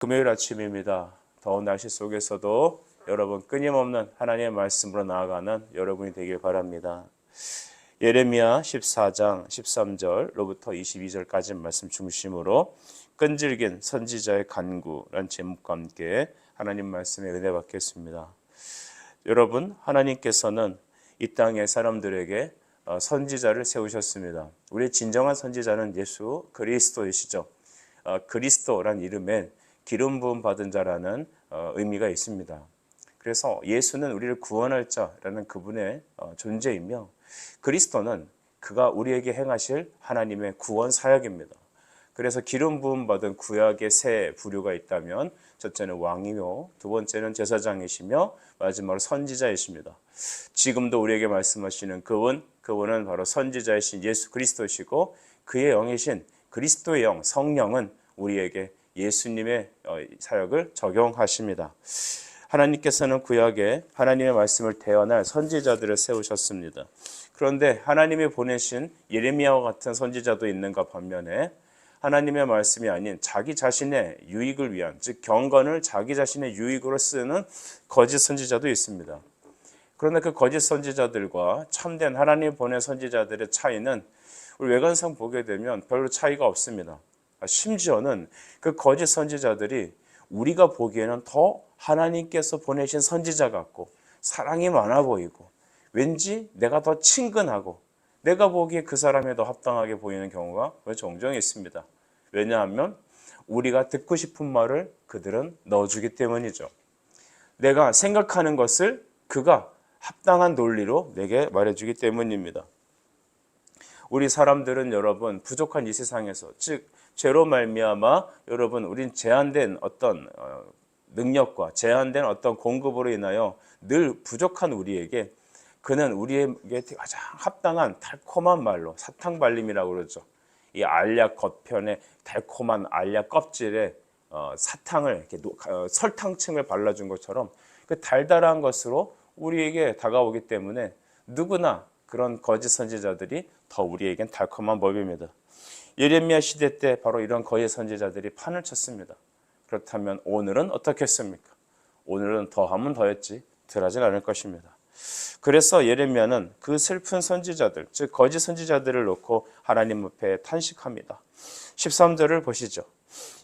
금요일 아침입니다. 더운 날씨 속에서도 여러분 끊임없는 하나님의 말씀으로 나아가는 여러분이 되길 바랍니다. 예레미야 14장 13절로부터 22절까지 말씀 중심으로 끈질긴 선지자의 간구라는 제목과 함께 하나님 말씀에 은혜 받겠습니다. 여러분, 하나님께서는 이 땅의 사람들에게 선지자를 세우셨습니다. 우리의 진정한 선지자는 예수 그리스도이시죠. 그리스도란 이름에 기름 부음 받은 자라는 의미가 있습니다. 그래서 예수는 우리를 구원할 자라는 그분의 존재이며, 그리스도는 그가 우리에게 행하실 하나님의 구원 사역입니다. 그래서 기름 부음 받은 구약의 세 부류가 있다면, 첫째는 왕이요, 두 번째는 제사장이시며 마지막으로 선지자이십니다. 지금도 우리에게 말씀하시는 그분은 바로 선지자이신 예수 그리스도시고, 그의 영이신 그리스도의 영, 성령은 우리에게 예수님의 사역을 적용하십니다. 하나님께서는 구약에 하나님의 말씀을 대언할 선지자들을 세우셨습니다. 그런데 하나님이 보내신 예레미야와 같은 선지자도 있는가 반면에, 하나님의 말씀이 아닌 자기 자신의 유익을 위한, 즉 경건을 자기 자신의 유익으로 쓰는 거짓 선지자도 있습니다. 그런데 그 거짓 선지자들과 참된 하나님이 보낸 선지자들의 차이는 우리 외관상 보게 되면 별로 차이가 없습니다. 심지어는 그 거짓 선지자들이 우리가 보기에는 더 하나님께서 보내신 선지자 같고 사랑이 많아 보이고 왠지 내가 더 친근하고 내가 보기에 그 사람에 더 합당하게 보이는 경우가 종종 있습니다. 왜냐하면 우리가 듣고 싶은 말을 그들은 넣어주기 때문이죠. 내가 생각하는 것을 그가 합당한 논리로 내게 말해주기 때문입니다. 우리 사람들은 여러분 부족한 이 세상에서, 즉 죄로 말미암아 여러분 우린 제한된 어떤 능력과 제한된 어떤 공급으로 인하여 늘 부족한 우리에게, 그는 우리에게 가장 합당한 달콤한 말로, 사탕발림이라고 그러죠. 이 알약 겉편에 달콤한 알약 껍질에 사탕을 이렇게 설탕층을 발라준 것처럼 그 달달한 것으로 우리에게 다가오기 때문에 누구나 그런 거짓 선지자들이 더 우리에겐 달콤한 법입니다. 예레미야 시대 때 바로 이런 거짓 선지자들이 판을 쳤습니다. 그렇다면 오늘은 어떻겠습니까? 오늘은 더하면 더했지 덜하진 않을 것입니다. 그래서 예레미야는 그 슬픈 선지자들, 즉 거짓 선지자들을 놓고 하나님 앞에 탄식합니다. 13절을 보시죠.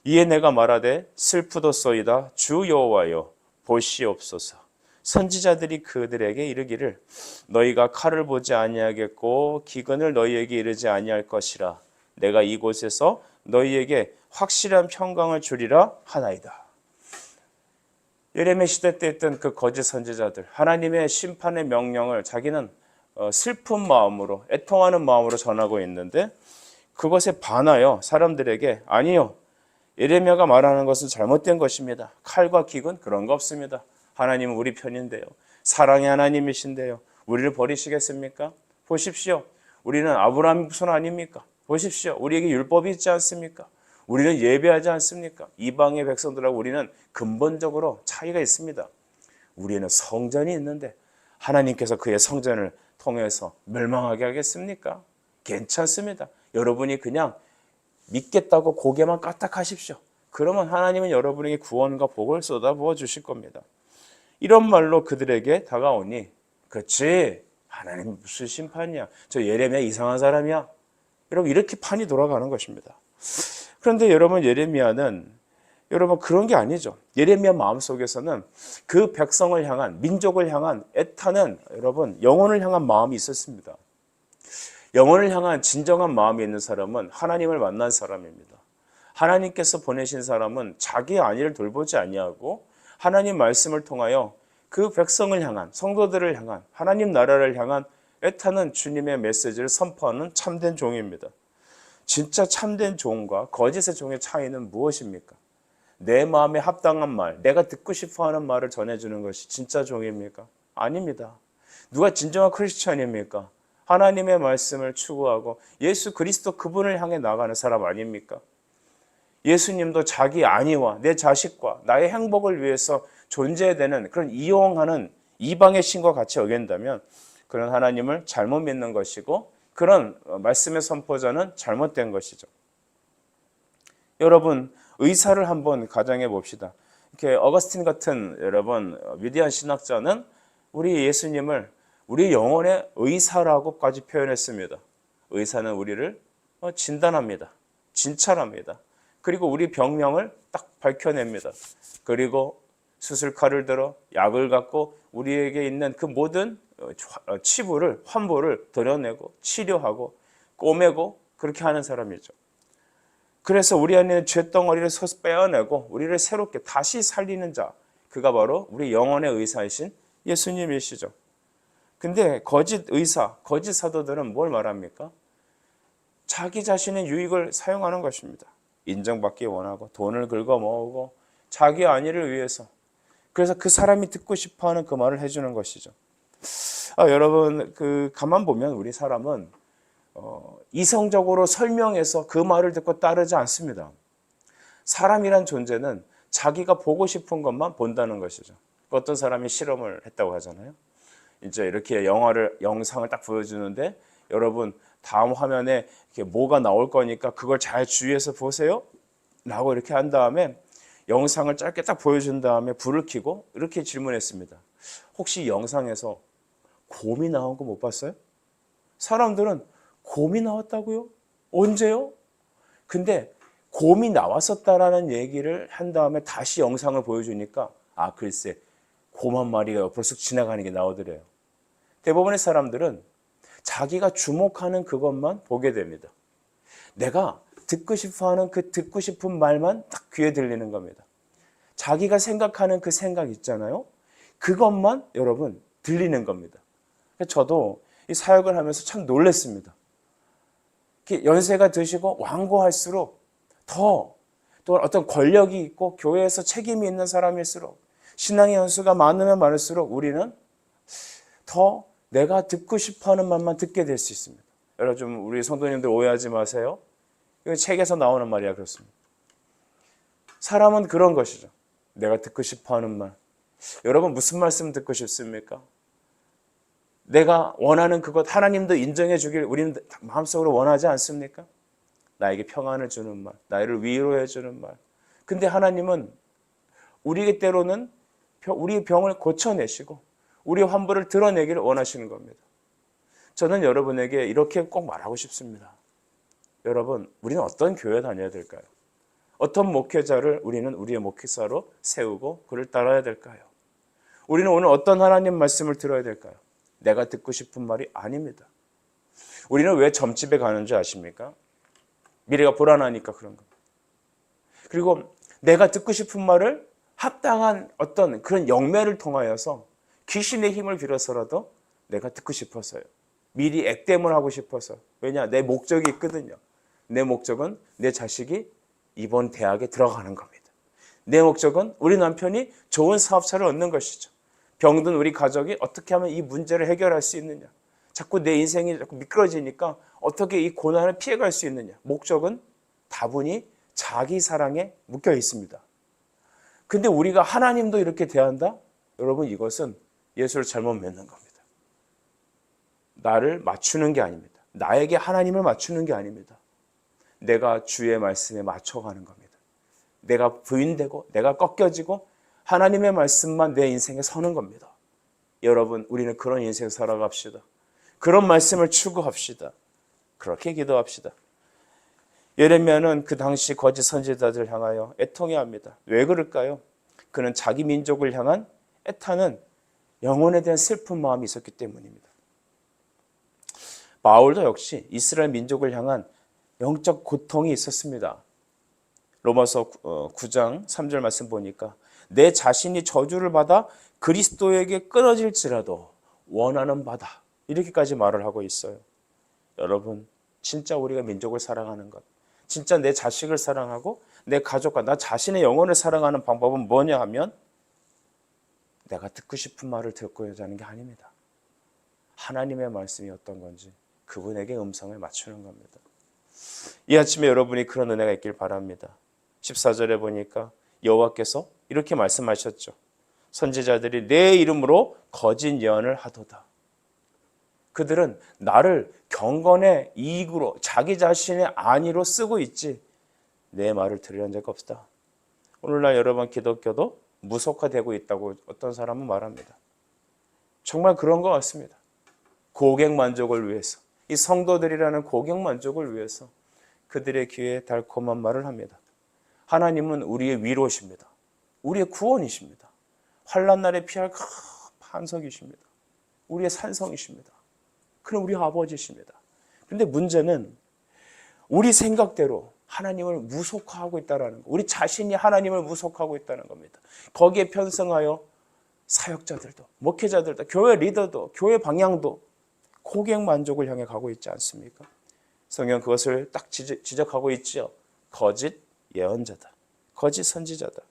이에 내가 말하되 슬프도소이다 주 여호와여 보시옵소서. 선지자들이 그들에게 이르기를 너희가 칼을 보지 아니하겠고 기근을 너희에게 이르지 아니할 것이라. 내가 이곳에서 너희에게 확실한 평강을 주리라 하나이다. 예레미야 시대 때 있던 그 거짓 선지자들, 하나님의 심판의 명령을 자기는 슬픈 마음으로, 애통하는 마음으로 전하고 있는데, 그것에 반하여 사람들에게 아니요, 예레미야가 말하는 것은 잘못된 것입니다. 칼과 기근 그런 거 없습니다. 하나님은 우리 편인데요. 사랑의 하나님이신데요. 우리를 버리시겠습니까? 보십시오. 우리는 아브라함의 후손 아닙니까? 보십시오. 우리에게 율법이 있지 않습니까? 우리는 예배하지 않습니까? 이방의 백성들하고 우리는 근본적으로 차이가 있습니다. 우리는 성전이 있는데 하나님께서 그의 성전을 통해서 멸망하게 하겠습니까? 괜찮습니다. 여러분이 그냥 믿겠다고 고개만 까딱하십시오. 그러면 하나님은 여러분에게 구원과 복을 쏟아부어 주실 겁니다. 이런 말로 그들에게 다가오니, 그렇지, 하나님 무슨 심판이야, 저 예레미야 이상한 사람이야, 여러분 이렇게 판이 돌아가는 것입니다. 그런데 여러분, 예레미야는 여러분 그런 게 아니죠. 예레미야 마음속에서는 그 백성을 향한, 민족을 향한 애타는, 여러분 영혼을 향한 마음이 있었습니다. 영혼을 향한 진정한 마음이 있는 사람은 하나님을 만난 사람입니다. 하나님께서 보내신 사람은 자기의 안위를 돌보지 아니하고 하나님 말씀을 통하여 그 백성을 향한, 성도들을 향한, 하나님 나라를 향한 애타는 주님의 메시지를 선포하는 참된 종입니다. 진짜 참된 종과 거짓의 종의 차이는 무엇입니까? 내 마음에 합당한 말, 내가 듣고 싶어하는 말을 전해주는 것이 진짜 종입니까? 아닙니다. 누가 진정한 크리스찬입니까? 하나님의 말씀을 추구하고 예수 그리스도 그분을 향해 나가는 사람 아닙니까? 예수님도 자기 안위와 내 자식과 나의 행복을 위해서 존재되는 그런 이용하는 이방의 신과 같이 여긴다면 그런 하나님을 잘못 믿는 것이고 그런 말씀의 선포자는 잘못된 것이죠. 여러분, 의사를 한번 가정해 봅시다. 이렇게 어거스틴 같은 여러분 위대한 신학자는 우리 예수님을 우리 영혼의 의사라고까지 표현했습니다. 의사는 우리를 진단합니다. 진찰합니다. 그리고 우리 병명을 딱 밝혀냅니다. 그리고 수술칼을 들어 약을 갖고 우리에게 있는 그 모든 치부를, 환부를 드러내고 치료하고 꼬매고 그렇게 하는 사람이죠. 그래서 우리 안에 있는 죄덩어리를 빼어내고 우리를 새롭게 다시 살리는 자, 그가 바로 우리 영혼의 의사이신 예수님이시죠. 근데 거짓 의사, 거짓 사도들은 뭘 말합니까? 자기 자신의 유익을 사용하는 것입니다. 인정받기 원하고 돈을 긁어 모으고 자기 안위를 위해서. 그래서 그 사람이 듣고 싶어하는 그 말을 해주는 것이죠. 여러분 가만 보면 우리 사람은 이성적으로 설명해서 그 말을 듣고 따르지 않습니다. 사람이란 존재는 자기가 보고 싶은 것만 본다는 것이죠. 어떤 사람이 실험을 했다고 하잖아요. 이제 이렇게 영상을 딱 보여주는데 여러분 다음 화면에 이렇게 뭐가 나올 거니까 그걸 잘 주의해서 보세요 라고 이렇게 한 다음에 영상을 짧게 딱 보여준 다음에 불을 켜고 이렇게 질문했습니다. 혹시 영상에서 곰이 나온 거 못 봤어요? 사람들은 곰이 나왔다고요? 언제요? 근데 곰이 나왔었다라는 얘기를 한 다음에 다시 영상을 보여주니까 글쎄 곰 한 마리가 옆으로 쓱 지나가는 게 나오더래요. 대부분의 사람들은 자기가 주목하는 그것만 보게 됩니다. 내가 듣고 싶어하는 그 듣고 싶은 말만 딱 귀에 들리는 겁니다. 자기가 생각하는 그 생각 있잖아요. 그것만 여러분 들리는 겁니다. 저도 이 사역을 하면서 참 놀랐습니다. 연세가 드시고 완고할수록 또 어떤 권력이 있고 교회에서 책임이 있는 사람일수록 신앙의 연수가 많으면 많을수록 우리는 더 내가 듣고 싶어하는 말만 듣게 될 수 있습니다. 여러분 좀 우리 성도님들 오해하지 마세요. 이거 책에서 나오는 말이야 그렇습니다. 사람은 그런 것이죠. 내가 듣고 싶어하는 말. 여러분 무슨 말씀 듣고 싶습니까? 내가 원하는 그것 하나님도 인정해 주길 우리는 마음속으로 원하지 않습니까? 나에게 평안을 주는 말, 나를 위로해 주는 말. 근데 하나님은 우리에게 때로는 우리 병을 고쳐내시고 우리의 환부를 드러내기를 원하시는 겁니다. 저는 여러분에게 이렇게 꼭 말하고 싶습니다. 여러분, 우리는 어떤 교회 다녀야 될까요? 어떤 목회자를 우리는 우리의 목회자로 세우고 그를 따라야 될까요? 우리는 오늘 어떤 하나님 말씀을 들어야 될까요? 내가 듣고 싶은 말이 아닙니다. 우리는 왜 점집에 가는지 아십니까? 미래가 불안하니까 그런 겁니다. 그리고 내가 듣고 싶은 말을 합당한 어떤 그런 영매를 통하여서 귀신의 힘을 빌어서라도 내가 듣고 싶어서요. 미리 액땜을 하고 싶어서. 왜냐? 내 목적이 있거든요. 내 목적은 내 자식이 이번 대학에 들어가는 겁니다. 내 목적은 우리 남편이 좋은 사업차를 얻는 것이죠. 병든 우리 가족이 어떻게 하면 이 문제를 해결할 수 있느냐. 자꾸 내 인생이 자꾸 미끄러지니까 어떻게 이 고난을 피해갈 수 있느냐. 목적은 다분히 자기 사랑에 묶여 있습니다. 근데 우리가 하나님도 이렇게 대한다? 여러분 이것은 예수를 잘못 믿는 겁니다. 나를 맞추는 게 아닙니다. 나에게 하나님을 맞추는 게 아닙니다. 내가 주의 말씀에 맞춰가는 겁니다. 내가 부인되고 내가 꺾여지고 하나님의 말씀만 내 인생에 서는 겁니다. 여러분 우리는 그런 인생 살아갑시다. 그런 말씀을 추구합시다. 그렇게 기도합시다. 예레미야는 그 당시 거짓 선지자들을 향하여 애통해합니다. 왜 그럴까요? 그는 자기 민족을 향한 애타는 영혼에 대한 슬픈 마음이 있었기 때문입니다. 바울도 역시 이스라엘 민족을 향한 영적 고통이 있었습니다. 로마서 9장 3절 말씀 보니까 내 자신이 저주를 받아 그리스도에게 끊어질지라도 원하는 바다 이렇게까지 말을 하고 있어요. 여러분 진짜 우리가 민족을 사랑하는 것, 진짜 내 자식을 사랑하고 내 가족과 나 자신의 영혼을 사랑하는 방법은 뭐냐 하면 내가 듣고 싶은 말을 듣고 하자는 게 아닙니다. 하나님의 말씀이 어떤 건지 그분에게 음성을 맞추는 겁니다. 이 아침에 여러분이 그런 은혜가 있길 바랍니다. 14절에 보니까 여호와께서 이렇게 말씀하셨죠. 선지자들이 내 이름으로 거짓 예언을 하도다. 그들은 나를 경건의 이익으로 자기 자신의 안위로 쓰고 있지 내 말을 들으려는 자가 없다. 오늘날 여러분 기독교도 무속화되고 있다고 어떤 사람은 말합니다. 정말 그런 것 같습니다. 고객 만족을 위해서, 이 성도들이라는 고객 만족을 위해서 그들의 귀에 달콤한 말을 합니다. 하나님은 우리의 위로십니다. 우리의 구원이십니다. 환난 날에 피할 반석이십니다. 우리의 산성이십니다. 그럼 우리 아버지십니다. 그런데 문제는 우리 생각대로 하나님을 무속화하고 있다는 거, 우리 자신이 하나님을 무속화하고 있다는 겁니다. 거기에 편성하여 사역자들도, 목회자들도, 교회 리더도, 교회 방향도 고객 만족을 향해 가고 있지 않습니까? 성경 그것을 딱 지적하고 있죠. 거짓 예언자다. 거짓 선지자다.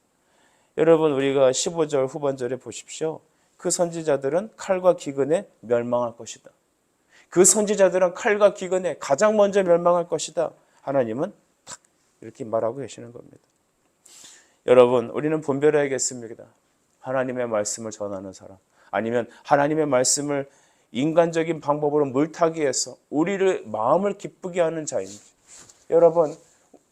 여러분 우리가 15절 후반절에 보십시오. 그 선지자들은 칼과 기근에 멸망할 것이다. 그 선지자들은 칼과 기근에 가장 먼저 멸망할 것이다. 하나님은 탁 이렇게 말하고 계시는 겁니다. 여러분 우리는 분별해야겠습니다. 하나님의 말씀을 전하는 사람, 아니면 하나님의 말씀을 인간적인 방법으로 물타기 해서 우리를 마음을 기쁘게 하는 자인지. 여러분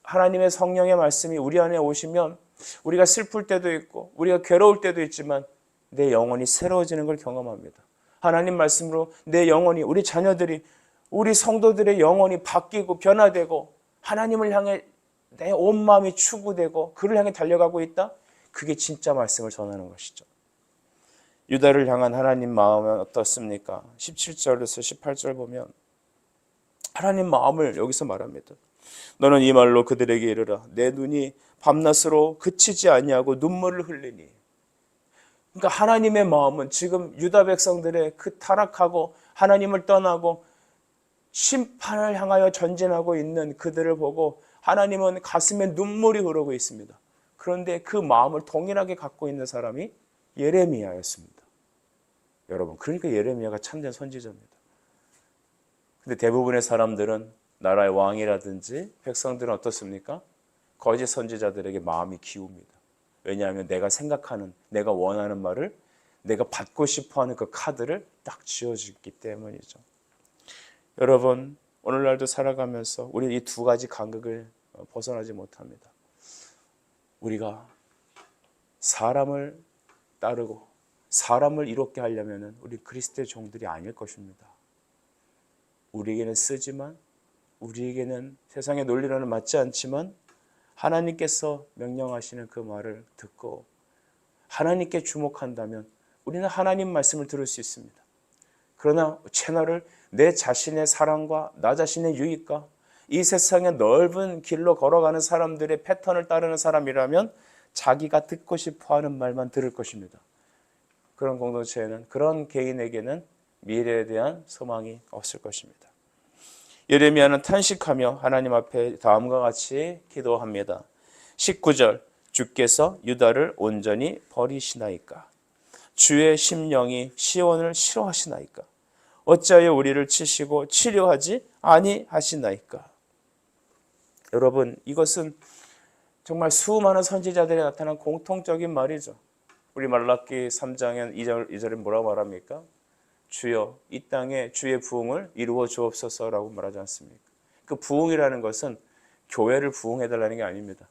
하나님의 성령의 말씀이 우리 안에 오시면 우리가 슬플 때도 있고 우리가 괴로울 때도 있지만 내 영혼이 새로워지는 걸 경험합니다. 하나님 말씀으로 내 영혼이, 우리 자녀들이, 우리 성도들의 영혼이 바뀌고 변화되고 하나님을 향해 내 온 마음이 추구되고 그를 향해 달려가고 있다. 그게 진짜 말씀을 전하는 것이죠. 유다를 향한 하나님 마음은 어떻습니까? 17절에서 18절 보면 하나님 마음을 여기서 말합니다. 너는 이 말로 그들에게 이르라. 내 눈이 밤낮으로 그치지 아니하고 눈물을 흘리니. 그러니까 하나님의 마음은 지금 유다 백성들의 그 타락하고 하나님을 떠나고 심판을 향하여 전진하고 있는 그들을 보고 하나님은 가슴에 눈물이 흐르고 있습니다. 그런데 그 마음을 동일하게 갖고 있는 사람이 예레미야였습니다. 여러분, 그러니까 예레미야가 참된 선지자입니다. 근데 대부분의 사람들은 나라의 왕이라든지 백성들은 어떻습니까? 거짓 선지자들에게 마음이 기웁니다. 왜냐하면 내가 생각하는, 내가 원하는 말을, 내가 받고 싶어하는 그 카드를 딱 쥐어주기 때문이죠. 여러분, 오늘날도 살아가면서 우리 이 두 가지 간극을 벗어나지 못합니다. 우리가 사람을 따르고 사람을 이롭게 하려면 우리 그리스도의 종들이 아닐 것입니다. 우리에게는 쓰지만, 우리에게는 세상의 논리로는 맞지 않지만 하나님께서 명령하시는 그 말을 듣고 하나님께 주목한다면 우리는 하나님 말씀을 들을 수 있습니다. 그러나 채널을 내 자신의 사랑과 나 자신의 유익과 이 세상의 넓은 길로 걸어가는 사람들의 패턴을 따르는 사람이라면 자기가 듣고 싶어하는 말만 들을 것입니다. 그런 공동체에는, 그런 개인에게는 미래에 대한 소망이 없을 것입니다. 예레미야는 탄식하며 하나님 앞에 다음과 같이 기도합니다. 19절, 주께서 유다를 온전히 버리시나이까? 주의 심령이 시온을 싫어하시나이까? 어찌하여 우리를 치시고 치료하지 아니하시나이까? 여러분, 이것은 정말 수많은 선지자들에 나타난 공통적인 말이죠. 우리 말라기 3장의 2절에 뭐라고 말합니까? 주여 이 땅에 주의 부흥을 이루어 주옵소서라고 말하지 않습니까? 그 부흥이라는 것은 교회를 부흥해달라는 게 아닙니다.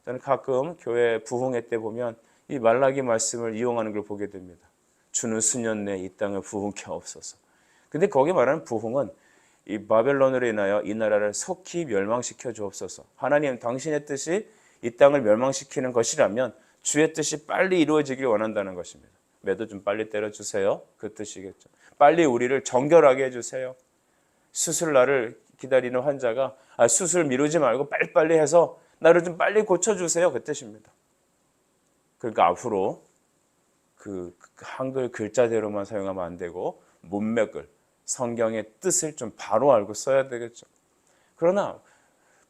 저는 가끔 교회 부흥회 때 보면 이 말라기 말씀을 이용하는 걸 보게 됩니다. 주는 수년 내에 이 땅을 부흥케 하옵소서. 근데 거기 말하는 부흥은 이 바벨론으로 인하여 이 나라를 속히 멸망시켜 주옵소서. 하나님 당신의 뜻이 이 땅을 멸망시키는 것이라면 주의 뜻이 빨리 이루어지길 원한다는 것입니다. 매도 좀 빨리 때려주세요. 그 뜻이겠죠. 빨리 우리를 정결하게 해주세요. 수술날을 기다리는 환자가 수술 미루지 말고 빨리빨리 해서 나를 좀 빨리 고쳐주세요. 그 뜻입니다. 그러니까 앞으로 그 한글 글자대로만 사용하면 안 되고 문맥을, 성경의 뜻을 좀 바로 알고 써야 되겠죠. 그러나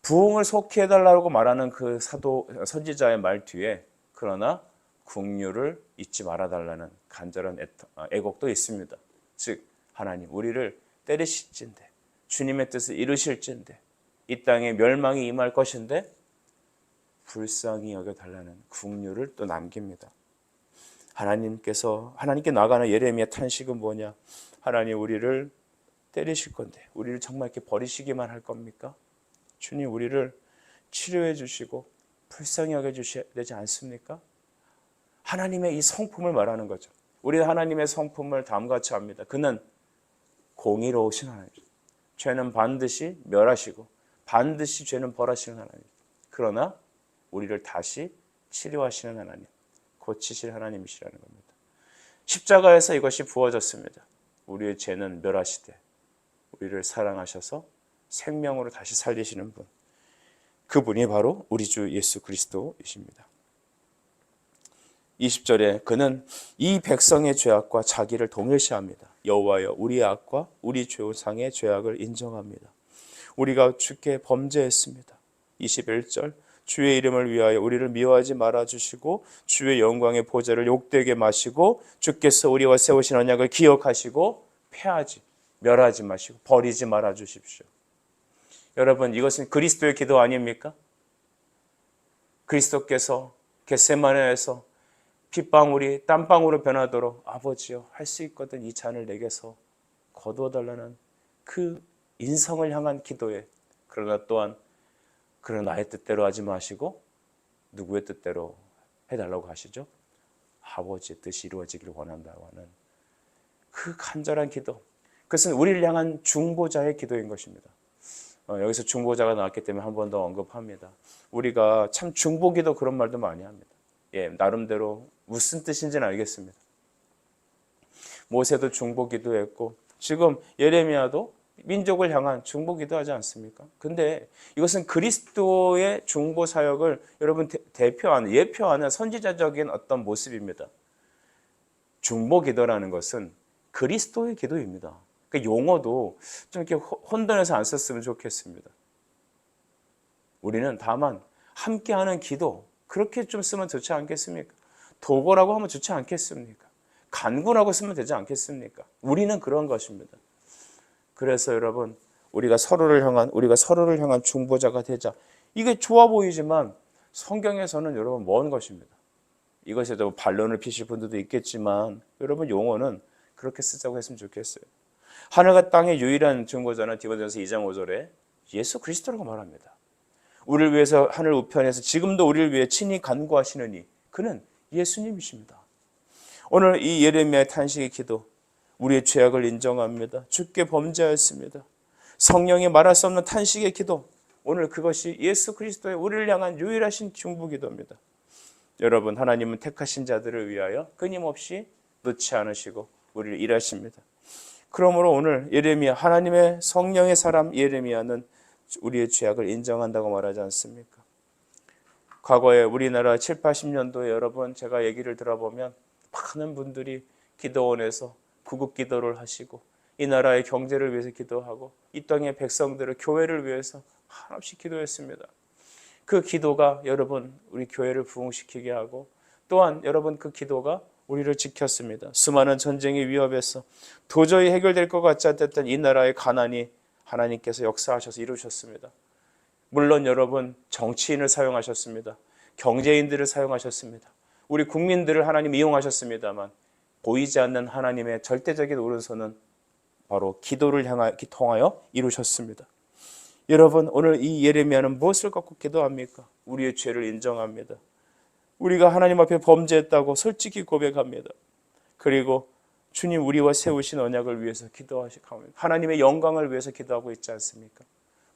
부흥을 속히 해달라고 말하는 그 사도 선지자의 말 뒤에 그러나 긍휼을 잊지 말아달라는 간절한 애곡도 있습니다. 즉 하나님 우리를 때리실진데 주님의 뜻을 이루실진데 이 땅에 멸망이 임할 것인데 불쌍히 여겨달라는 긍휼을 또 남깁니다. 하나님께 나가는 예레미야 탄식은 뭐냐? 하나님 우리를 때리실 건데 우리를 정말 이렇게 버리시기만 할 겁니까? 주님 우리를 치료해 주시고 불쌍히 여겨 주셔야 되지 않습니까? 하나님의 이 성품을 말하는 거죠. 우리는 하나님의 성품을 다음과 같이 압니다. 그는 공의로우신 하나님이죠. 죄는 반드시 멸하시고 반드시 죄는 벌하시는 하나님. 그러나 우리를 다시 치료하시는 하나님, 고치실 하나님이시라는 겁니다. 십자가에서 이것이 부어졌습니다. 우리의 죄는 멸하시되 우리를 사랑하셔서 생명으로 다시 살리시는 분, 그분이 바로 우리 주 예수 그리스도이십니다. 20절에 그는 이 백성의 죄악과 자기를 동일시합니다. 여호와여, 우리의 악과 우리 조상의 죄악을 인정합니다. 우리가 주께 범죄했습니다. 21절, 주의 이름을 위하여 우리를 미워하지 말아주시고 주의 영광의 보좌를 욕되게 마시고 주께서 우리와 세우신 언약을 기억하시고 패하지 멸하지 마시고 버리지 말아주십시오. 여러분, 이것은 그리스도의 기도 아닙니까? 그리스도께서 겟세마네에서 핏방울이 땀방울로 변하도록 아버지여, 할 수 있거든 이 잔을 내게서 거두어달라는 그 인성을 향한 기도에, 그러나 또한 그런 나의 뜻대로 하지 마시고 누구의 뜻대로 해달라고 하시죠? 아버지의 뜻이 이루어지기를 원한다고 하는 그 간절한 기도, 그것은 우리를 향한 중보자의 기도인 것입니다. 여기서 중보자가 나왔기 때문에 한 번 더 언급합니다. 우리가 참 중보기도 그런 말도 많이 합니다. 나름대로 무슨 뜻인지는 알겠습니다. 모세도 중보기도 했고 지금 예레미야도 민족을 향한 중보기도 하지 않습니까? 근데 이것은 그리스도의 중보 사역을 여러분 대표하는, 예표하는 선지자적인 어떤 모습입니다. 중보기도라는 것은 그리스도의 기도입니다. 그 용어도 좀 이렇게 혼돈해서 안 썼으면 좋겠습니다. 우리는 다만 함께하는 기도, 그렇게 좀 쓰면 좋지 않겠습니까? 도구라고 하면 좋지 않겠습니까? 간구라고 쓰면 되지 않겠습니까? 우리는 그런 것입니다. 그래서 여러분, 우리가 서로를 향한 중보자가 되자. 이게 좋아 보이지만 성경에서는 여러분 먼 것입니다. 이것에 도 반론을 피실 분들도 있겠지만 여러분, 용어는 그렇게 쓰자고 했으면 좋겠어요. 하늘과 땅의 유일한 중보자는 디모데전서 2장 5절에 예수 그리스도라고 말합니다. 우리를 위해서 하늘 우편에서 지금도 우리를 위해 친히 간구하시느니 그는 예수님이십니다. 오늘 이 예레미야의 탄식의 기도, 우리의 죄악을 인정합니다. 주께 범죄하였습니다. 성령이 말할 수 없는 탄식의 기도, 오늘 그것이 예수 그리스도의 우리를 향한 유일하신 중보기도입니다. 여러분, 하나님은 택하신 자들을 위하여 끊임없이 놓지 않으시고 우리를 일하십니다. 그러므로 오늘 예레미야, 하나님의 성령의 사람 예레미야는 우리의 죄악을 인정한다고 말하지 않습니까? 과거에 우리나라 7, 80년도에 여러분, 제가 얘기를 들어보면 많은 분들이 기도원에서 구급기도를 하시고 이 나라의 경제를 위해서 기도하고 이 땅의 백성들을, 교회를 위해서 한없이 기도했습니다. 그 기도가 여러분 우리 교회를 부흥시키게 하고 또한 여러분 그 기도가 우리를 지켰습니다. 수많은 전쟁의 위협에서 도저히 해결될 것 같지 않았던 이 나라의 가난이 하나님께서 역사하셔서 이루셨습니다. 물론 여러분 정치인을 사용하셨습니다. 경제인들을 사용하셨습니다. 우리 국민들을 하나님 이용하셨습니다만 보이지 않는 하나님의 절대적인 오른손은 바로 기도를 통하여 이루셨습니다. 여러분, 오늘 이 예레미야는 무엇을 갖고 기도합니까? 우리의 죄를 인정합니다. 우리가 하나님 앞에 범죄했다고 솔직히 고백합니다. 그리고 주님 우리와 세우신 언약을 위해서 기도하시고 하나님의 영광을 위해서 기도하고 있지 않습니까?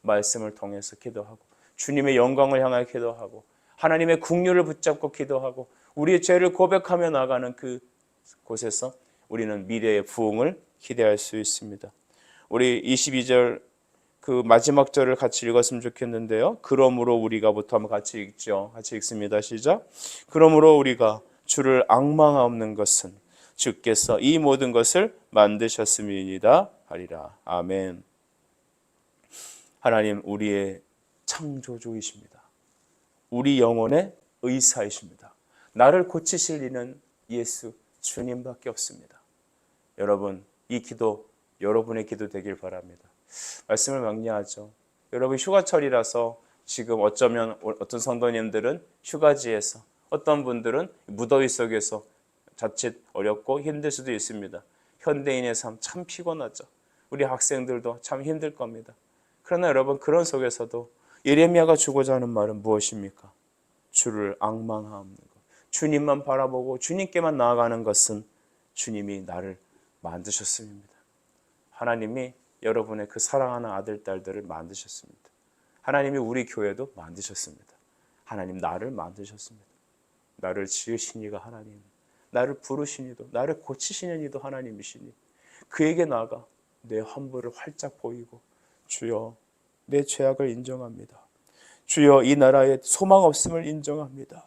말씀을 통해서 기도하고 주님의 영광을 향하여 기도하고 하나님의 국류를 붙잡고 기도하고 우리의 죄를 고백하며 나가는 그 곳에서 우리는 미래의 부흥을 기대할 수 있습니다. 우리 22절 그 마지막 절을 같이 읽었으면 좋겠는데요. 그러므로 우리가부터 한번 같이 읽죠. 같이 읽습니다. 시작. 그러므로 우리가 주를 앙망하옵는 것은 주께서 이 모든 것을 만드셨음이니이다 하리라. 아멘. 하나님 우리의 창조주이십니다. 우리 영혼의 의사이십니다. 나를 고치실 이는 예수 주님밖에 없습니다. 여러분, 이 기도 여러분의 기도 되길 바랍니다. 말씀을 망려하죠. 여러분 휴가철이라서 지금 어쩌면 어떤 성도님들은 휴가지에서, 어떤 분들은 무더위 속에서 자칫 어렵고 힘들 수도 있습니다. 현대인의 삶 참 피곤하죠. 우리 학생들도 참 힘들 겁니다. 그러나 여러분 그런 속에서도 예레미야가 주고자 하는 말은 무엇입니까? 주를 앙망하는 것. 주님만 바라보고 주님께만 나아가는 것은 주님이 나를 만드셨습니다. 하나님이 여러분의 그 사랑하는 아들, 딸들을 만드셨습니다. 하나님이 우리 교회도 만드셨습니다. 하나님 나를 만드셨습니다. 나를 지으신 이가 하나님, 나를 부르신 이도, 나를 고치시는 이도 하나님이시니 그에게 나아가 내 환부를 활짝 보이고 주여 내 죄악을 인정합니다. 주여 이 나라에 소망 없음을 인정합니다.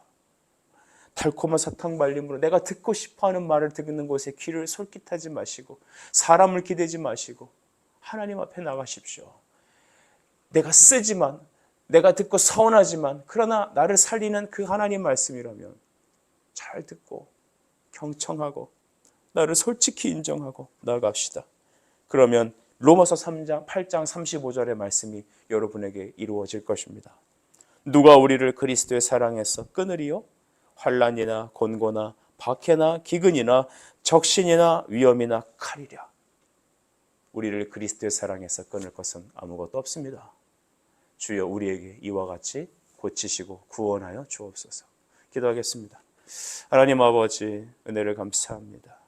달콤한 사탕 발림으로 내가 듣고 싶어하는 말을 듣는 곳에 귀를 솔깃하지 마시고 사람을 기대지 마시고 하나님 앞에 나가십시오. 내가 쓰지만 내가 듣고 서운하지만 그러나 나를 살리는 그 하나님 말씀이라면 잘 듣고 경청하고 나를 솔직히 인정하고 나아갑시다. 그러면 로마서 3장 8장 35절의 말씀이 여러분에게 이루어질 것입니다. 누가 우리를 그리스도의 사랑에서 끊으리요? 환난이나 곤고나 박해나 기근이나 적신이나 위험이나 칼이랴. 우리를 그리스도의 사랑에서 끊을 것은 아무것도 없습니다. 주여 우리에게 이와 같이 고치시고 구원하여 주옵소서. 기도하겠습니다. 하나님 아버지 은혜를 감사합니다.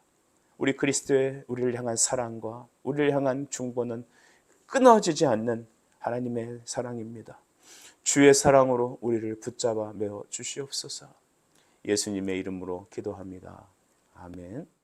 우리 그리스도의 우리를 향한 사랑과 우리를 향한 중보는 끊어지지 않는 하나님의 사랑입니다. 주의 사랑으로 우리를 붙잡아 메어 주시옵소서. 예수님의 이름으로 기도합니다. 아멘.